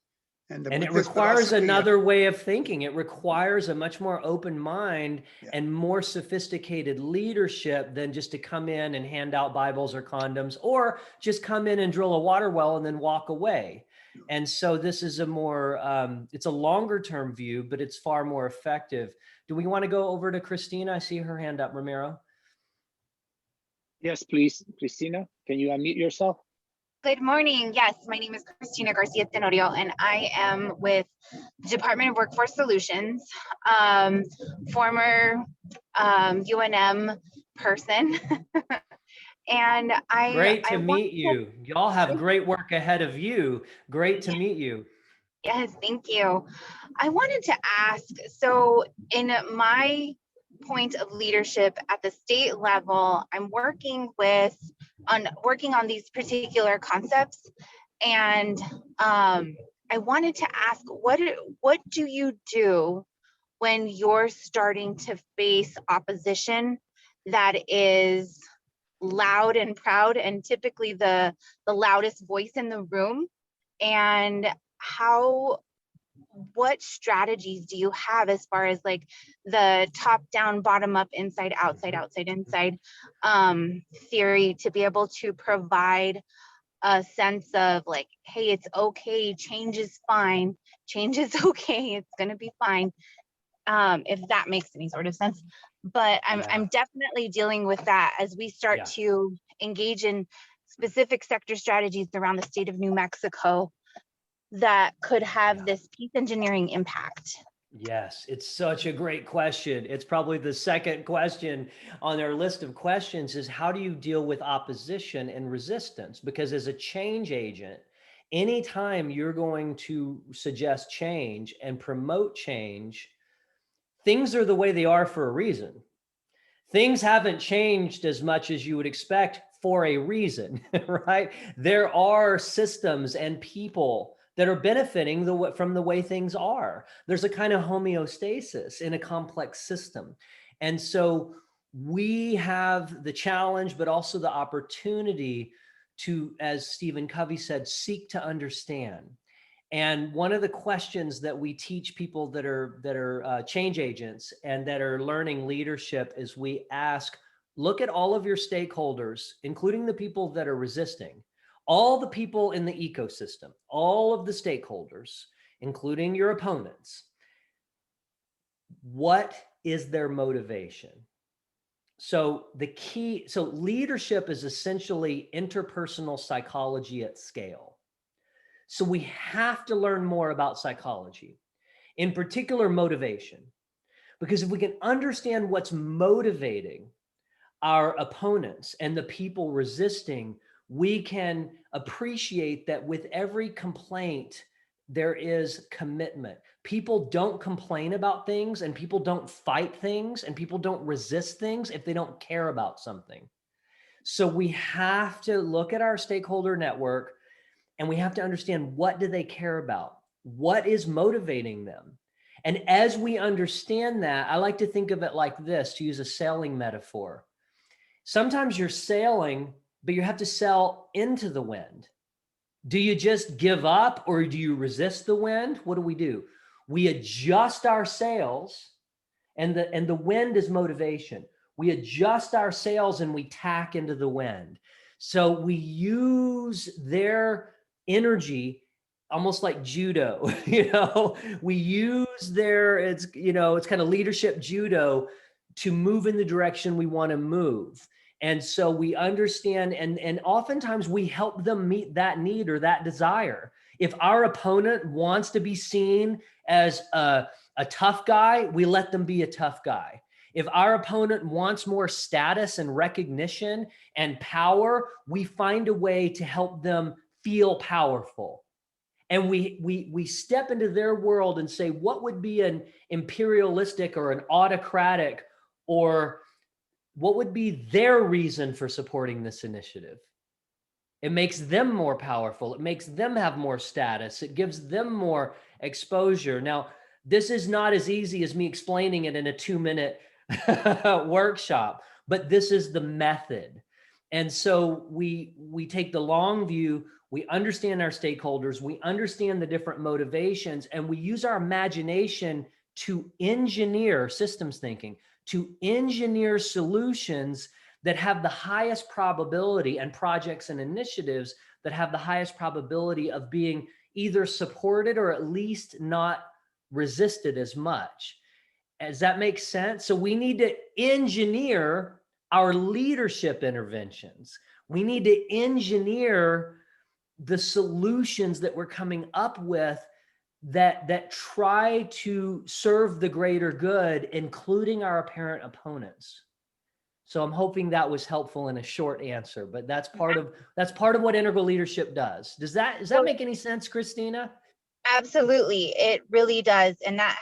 And it Buddhist requires philosophy, another way of thinking. It requires a much more open mind and more sophisticated leadership than just to come in and hand out Bibles or condoms, or just come in and drill a water well and then walk away. And so this is a more, it's a longer term view, but it's far more effective. Do we want to go over to Christina? I see her hand up, Ramiro. Yes, please. Christina, can you unmute yourself? Good morning. Yes, my name is Christina Garcia Tenorio, and I am with the Department of Workforce Solutions, former UNM person. And Great to meet you. Y'all have great work ahead of you. Great to meet you. Yes, thank you. I wanted to ask, so in my point of leadership at the state level, I'm working on these particular concepts, and I wanted to ask, what do you do when you're starting to face opposition that is loud and proud and typically the loudest voice in the room? And what strategies do you have as far as like the top down, bottom up, inside, outside, inside theory to be able to provide a sense of like, hey, it's okay, change is fine, change is okay, it's gonna be fine, if that makes any sort of sense. But I'm definitely dealing with that as we start to engage in specific sector strategies around the state of New Mexico that could have this peace engineering impact. Yes, it's such a great question. It's probably the second question on our list of questions is how do you deal with opposition and resistance? Because as a change agent, anytime you're going to suggest change and promote change, things are the way they are for a reason. Things haven't changed as much as you would expect for a reason, right? There are systems and people that are benefiting from the way things are. There's a kind of homeostasis in a complex system. And so we have the challenge, but also the opportunity to, as Stephen Covey said, seek to understand. And one of the questions that we teach people that are change agents and that are learning leadership is we ask, look at all of your stakeholders, including the people that are resisting, all the people in the ecosystem, all of the stakeholders, including your opponents. What is their motivation? So leadership is essentially interpersonal psychology at scale. So we have to learn more about psychology, in particular motivation, because if we can understand what's motivating our opponents and the people resisting, we can appreciate that with every complaint, there is commitment. People don't complain about things, and people don't fight things, and people don't resist things if they don't care about something. So we have to look at our stakeholder network, and we have to understand, what do they care about? What is motivating them? And as we understand that, I like to think of it like this, to use a sailing metaphor. Sometimes you're sailing, but you have to sail into the wind. Do you just give up, or do you resist the wind? What do? We adjust our sails, and the wind is motivation. We adjust our sails and we tack into the wind. So we use their energy almost like judo, we use it's kind of leadership judo to move in the direction we want to move. And so we understand, and oftentimes we help them meet that need or that desire. If our opponent wants to be seen as a tough guy, we let them be a tough guy. If our opponent wants more status and recognition and power, we find a way to help them feel powerful. And we step into their world and say, what would be an imperialistic or an autocratic, or what would be their reason for supporting this initiative? It makes them more powerful. It makes them have more status. It gives them more exposure. Now, this is not as easy as me explaining it in a 2-minute workshop, but this is the method. And so we take the long view, we understand our stakeholders, we understand the different motivations, and we use our imagination to engineer systems thinking, to engineer solutions that have the highest probability, and projects and initiatives that have the highest probability of being either supported or at least not resisted as much. Does that make sense? So we need to engineer our leadership interventions. We need to engineer the solutions that we're coming up with that try to serve the greater good, including our apparent opponents. So I'm hoping that was helpful in a short answer, but that's part of what integral leadership does. Does that make any sense, Christina? Absolutely, it really does. And that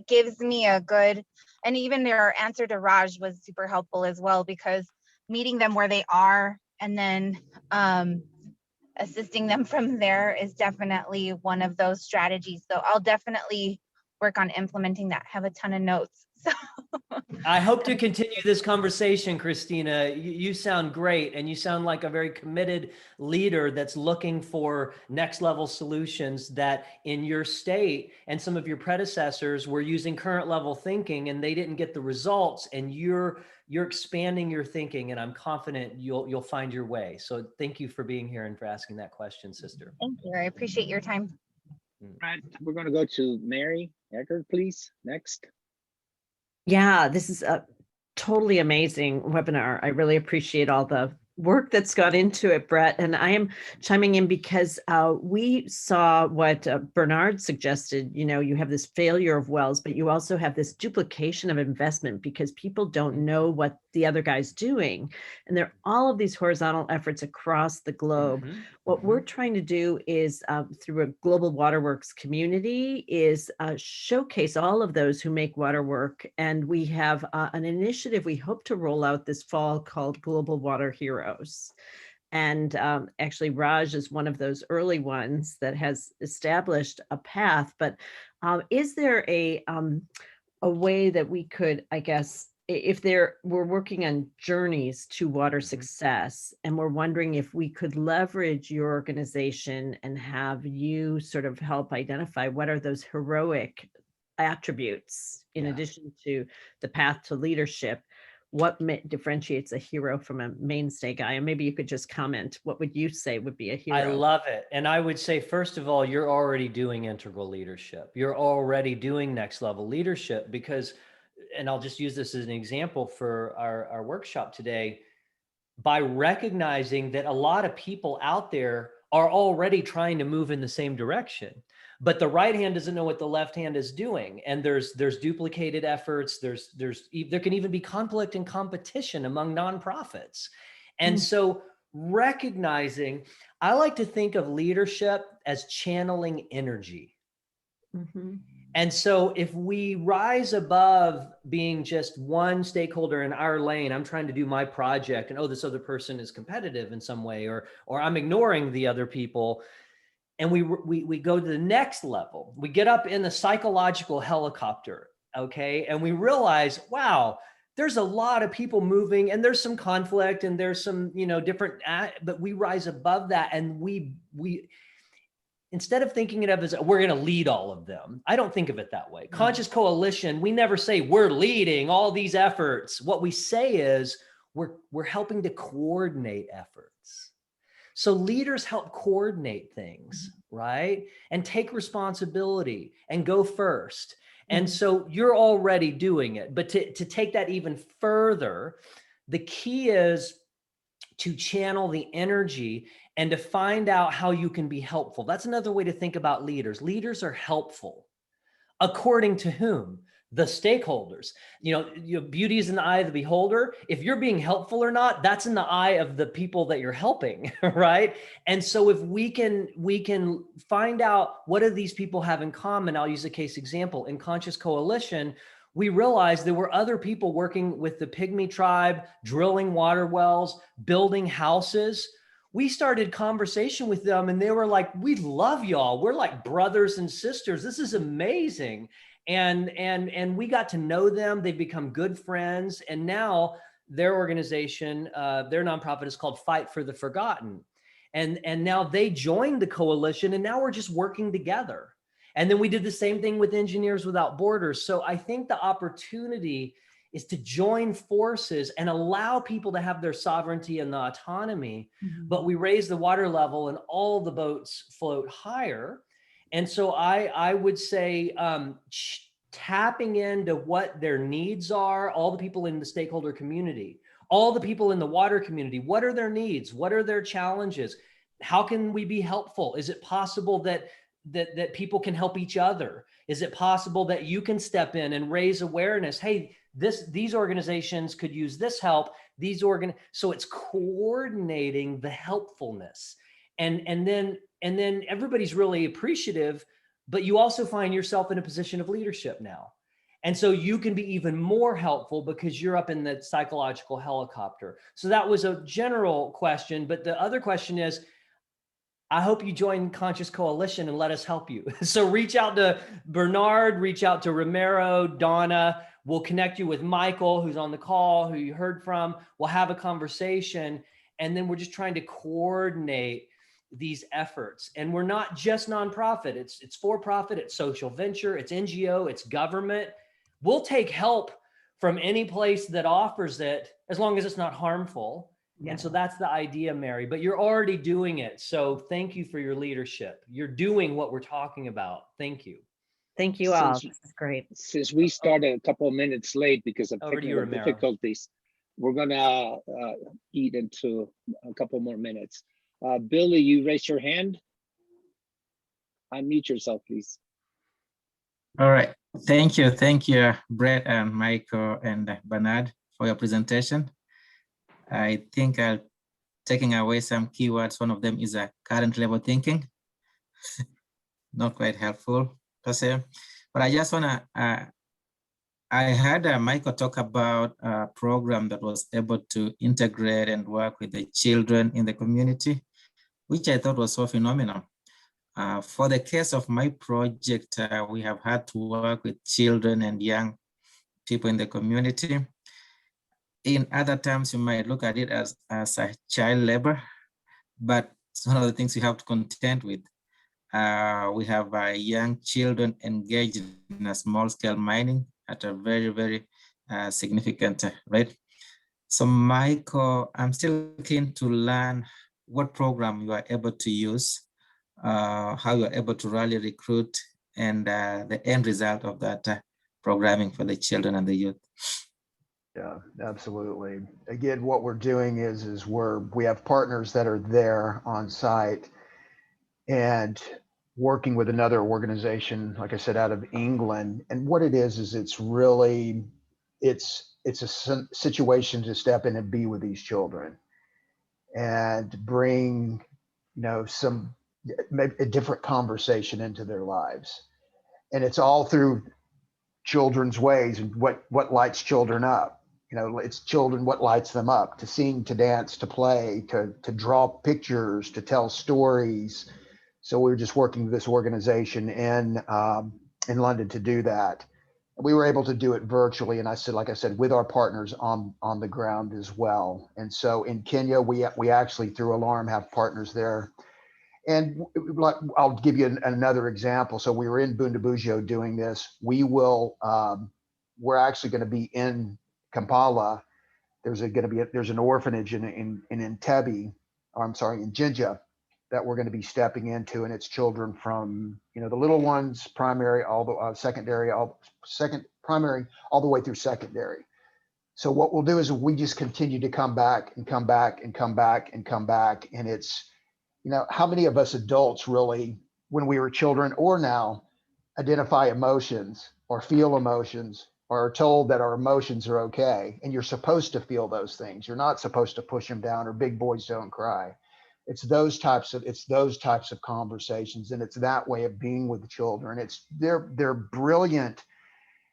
gives me a good, and even their answer to Raj was super helpful as well, because meeting them where they are and then assisting them from there is definitely one of those strategies. So I'll definitely work on implementing that. Have a ton of notes. So. I hope to continue this conversation, Christina. You sound great, and you sound like a very committed leader that's looking for next level solutions that in your state and some of your predecessors were using current level thinking and they didn't get the results, and you're expanding your thinking, and I'm confident you'll find your way. So thank you for being here and for asking that question, sister. Thank you. I appreciate your time. Right, we're going to go to Mary Eckert, please. Next. Yeah, this is a totally amazing webinar. I really appreciate all the work that's gone into it, Brett. And I am chiming in because we saw what Bernard suggested. You know, you have this failure of wells, but you also have this duplication of investment because people don't know what the other guy's doing. And there are all of these horizontal efforts across the globe. What we're trying to do is through a global waterworks community is showcase all of those who make water work. And we have an initiative we hope to roll out this fall called Global Water Heroes. And actually Raj is one of those early ones that has established a path, but is there a way that we could, I guess, if we're working on journeys to water success, and we're wondering if we could leverage your organization and have you sort of help identify what are those heroic attributes in addition to the path to leadership, what differentiates a hero from a mainstay guy? And maybe you could just comment, what would you say would be a hero? I love it. And I would say, first of all, you're already doing integral leadership. You're already doing next level leadership because, and I'll just use this as an example for our workshop today, by recognizing that a lot of people out there are already trying to move in the same direction, but the right hand doesn't know what the left hand is doing. And there's duplicated efforts. there can even be conflict and competition among nonprofits. And so recognizing, I like to think of leadership as channeling energy. And so if we rise above being just one stakeholder in our lane, I'm trying to do my project and, oh, this other person is competitive in some way, or I'm ignoring the other people. And we go to the next level. We get up in the psychological helicopter, okay? And we realize, wow, there's a lot of people moving and there's some conflict and there's some, different, but we rise above that and we instead of thinking it of as we're going to lead all of them. I don't think of it that way. Conscious coalition, we never say we're leading all these efforts. What we say is we're helping to coordinate efforts. So leaders help coordinate things, right? And take responsibility and go first. And so you're already doing it. But to take that even further, The key is to channel the energy and to find out how you can be helpful. That's another way to think about leaders. Leaders are helpful. According to whom? The stakeholders. Beauty is in the eye of the beholder. If you're being helpful or not, that's in the eye of the people that you're helping, right? And so if we can find out what do these people have in common, I'll use a case example. In Conscious Coalition, we realized there were other people working with the Pygmy tribe, drilling water wells, building houses. We started conversation with them and they were like, we love y'all. We're like brothers and sisters. This is amazing. And we got to know them. They've become good friends. And now their organization, their nonprofit is called Fight for the Forgotten. And now they joined the coalition and now we're just working together. And then we did the same thing with Engineers Without Borders. So I think the opportunity is to join forces and allow people to have their sovereignty and the autonomy, but we raise the water level and all the boats float higher. And so I would say tapping into what their needs are, all the people in the stakeholder community, all the people in the water community, what are their needs? What are their challenges? How can we be helpful? Is it possible that people can help each other? Is it possible that you can step in and raise awareness? Hey, these organizations could use this help. So it's coordinating the helpfulness, and then everybody's really appreciative, but you also find yourself in a position of leadership now. And so you can be even more helpful because you're up in the psychological helicopter. So that was a general question, but the other question is, I hope you join Conscious Coalition and let us help you. So reach out to Bernard, reach out to Romero, Donna. We'll connect you with Michael, who's on the call, who you heard from. We'll have a conversation. And then we're just trying to coordinate these efforts. And we're not just nonprofit. It's for-profit, it's social venture, it's NGO, it's government. We'll take help from any place that offers it, as long as it's not harmful. Yeah. And so that's the idea, Mary, but you're already doing it. So thank you for your leadership. You're doing what we're talking about. Thank you. Thank you all. This is great. Since we started a couple of minutes late because of technical difficulties, we're gonna eat into a couple more minutes. Billy, you raised your hand. Unmute yourself, please. All right. Thank you, Brett and Michael and Bernard for your presentation. I think I'll taking away some keywords. One of them is a current level thinking. Not quite helpful per se, but I just wanna, I heard Michael talk about a program that was able to integrate and work with the children in the community, which I thought was so phenomenal. For the case of my project, we have had to work with children and young people in the community. In other terms, you might look at it as a child labor, but it's one of the things we have to contend with. We have young children engaged in a small-scale mining at a very, very significant rate. So Michael, I'm still keen to learn what program you are able to use, how you are able to rally recruit, and the end result of that programming for the children and the youth. Yeah, absolutely. Again, what we're doing is we have partners that are there on site and working with another organization, like I said, out of England. And what it is it's really, it's a situation to step in and be with these children and bring, some maybe a different conversation into their lives. And it's all through children's ways and what lights children up. It's children, what lights them up, to sing, to dance, to play, to draw pictures, to tell stories. So we were just working with this organization in London to do that. We were able to do it virtually, and like I said, with our partners on the ground as well. And so in Kenya, we actually through Alarm have partners there. And I'll give you another example. So we were in Bundabugyo doing this. We're actually going to be in Kampala. There's an orphanage in Entebbe, or I'm sorry, in Jinja, that we're going to be stepping into, and it's children from the little ones, primary, all the secondary, primary, all the way through secondary. So what we'll do is we just continue to come back and come back and come back and come back. And it's, you know, how many of us adults really, when we were children or now, identify emotions or feel emotions or are told that our emotions are okay and you're supposed to feel those things. You're not supposed to push them down, or big boys don't cry. It's those types of conversations, and it's that way of being with the children. They're brilliant,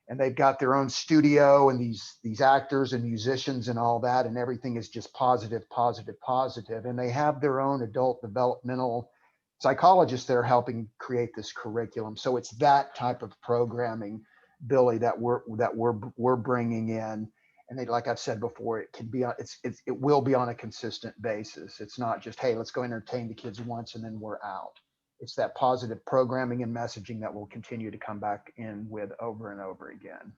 and they've got their own studio and these actors and musicians and all that, and everything is just positive, positive, positive. And they have their own adult developmental psychologists that are helping create this curriculum. So it's that type of programming, Billy, that we're bringing in. And they, like I've said before, it can be on, it will be on a consistent basis. It's not just, hey, let's go entertain the kids once and then we're out. It's that positive programming and messaging that we'll continue to come back in with over and over again.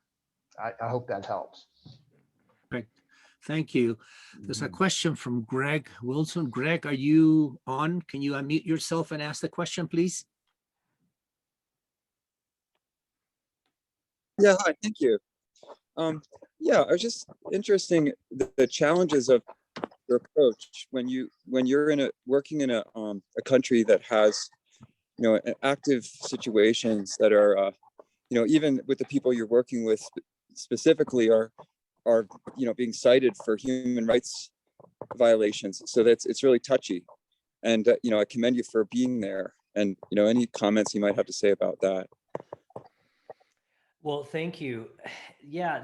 I hope that helps. Perfect. Thank you. There's a question from Greg Wilson. Greg, are you on? Can you unmute yourself and ask the question, please? Yeah, hi, thank you. Yeah, I was just interesting the challenges of your approach when you're working in a country that has, you know, active situations that are, you know, even with the people you're working with specifically are, you know, being cited for human rights violations. So it's really touchy. And, you know, I commend you for being there. And, you know, any comments you might have to say about that. Well, thank you. Yeah,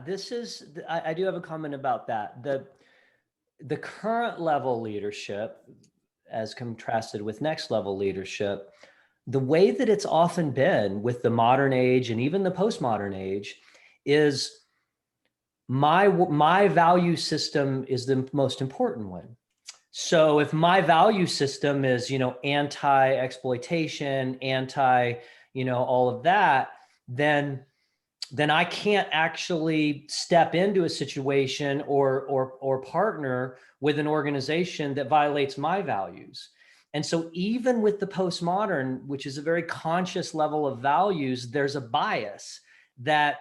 I do have a comment about that. The current level leadership, as contrasted with next level leadership, the way that it's often been with the modern age and even the postmodern age is my value system is the most important one. So if my value system is, you know, anti-exploitation, you know, all of that, then I can't actually step into a situation or partner with an organization that violates my values. And so even with the postmodern, which is a very conscious level of values, there's a bias that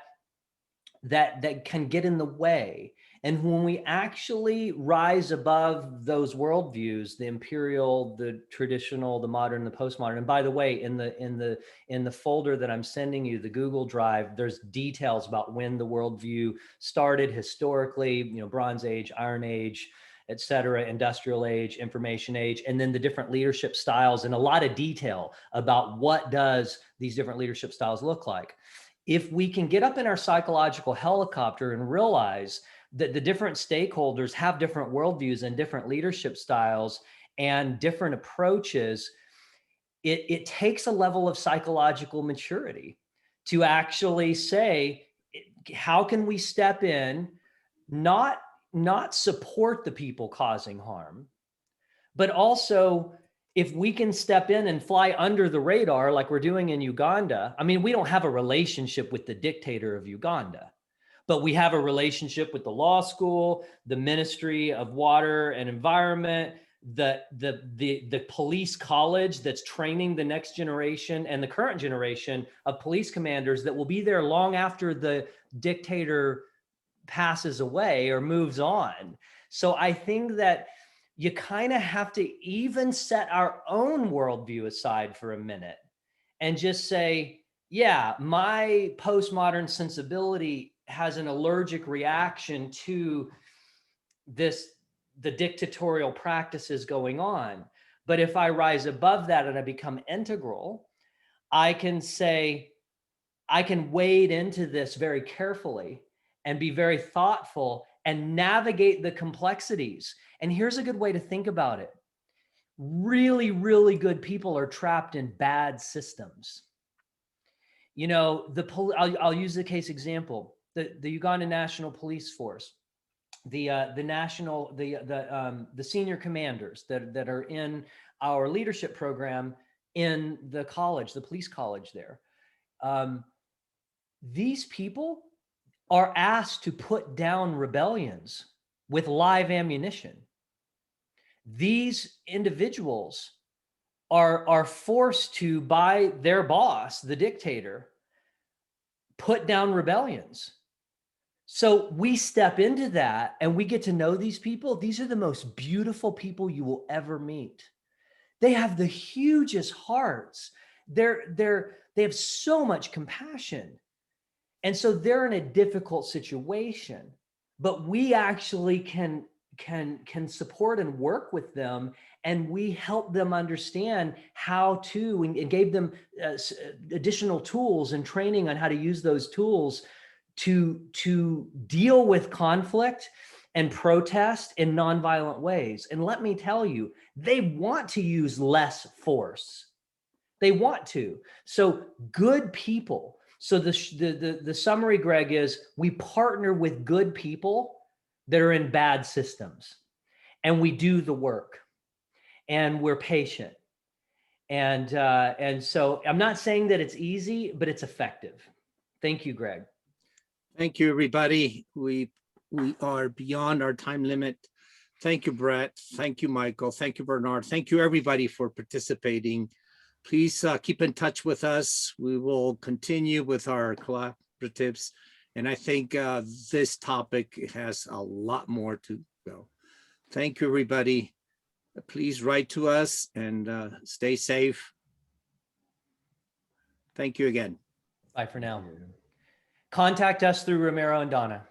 can get in the way. And when we actually rise above those worldviews, the imperial, the traditional, the modern, the postmodern, and by the way, in the folder that I'm sending you, the Google Drive, there's details about when the worldview started historically, you know, Bronze Age, Iron Age, et cetera, Industrial Age, Information Age, and then the different leadership styles, and a lot of detail about what does these different leadership styles look like. If we can get up in our psychological helicopter and realize that the different stakeholders have different worldviews and different leadership styles and different approaches, it takes a level of psychological maturity to actually say, how can we step in, not support the people causing harm, but also if we can step in and fly under the radar like we're doing in Uganda. I mean, we don't have a relationship with the dictator of Uganda, but we have a relationship with the law school, the Ministry of Water and Environment, the police college that's training the next generation and the current generation of police commanders that will be there long after the dictator passes away or moves on. So I think that you kind of have to even set our own worldview aside for a minute and just say, yeah, my postmodern sensibility has an allergic reaction to the dictatorial practices going on. But if I rise above that and I become integral, I can say, I can wade into this very carefully and be very thoughtful and navigate the complexities. And here's a good way to think about it. Really, really good people are trapped in bad systems. You know, I'll use the case example, the Uganda National Police Force, the senior commanders that are in our leadership program in the college, the police college there. These people are asked to put down rebellions with live ammunition. These individuals are forced to, by their boss, the dictator, put down rebellions. So we step into that and we get to know these people. These are the most beautiful people you will ever meet. They have the hugest hearts. They have so much compassion. And so they're in a difficult situation, but we actually can support and work with them, and we help them understand how to, and gave them additional tools and training on how to use those tools to deal with conflict and protest in nonviolent ways. And let me tell you, they want to use less force. They want to. So good people. So the summary, Greg, is we partner with good people that are in bad systems, and we do the work, and we're patient. And so I'm not saying that it's easy, but it's effective. Thank you, Greg. Thank you, everybody. We are beyond our time limit. Thank you, Brett. Thank you, Michael. Thank you, Bernard. Thank you, everybody, for participating. Please keep in touch with us. We will continue with our collaboratives. And I think this topic has a lot more to go. Thank you, everybody. Please write to us and stay safe. Thank you again. Bye for now. Contact us through Romero and Donna.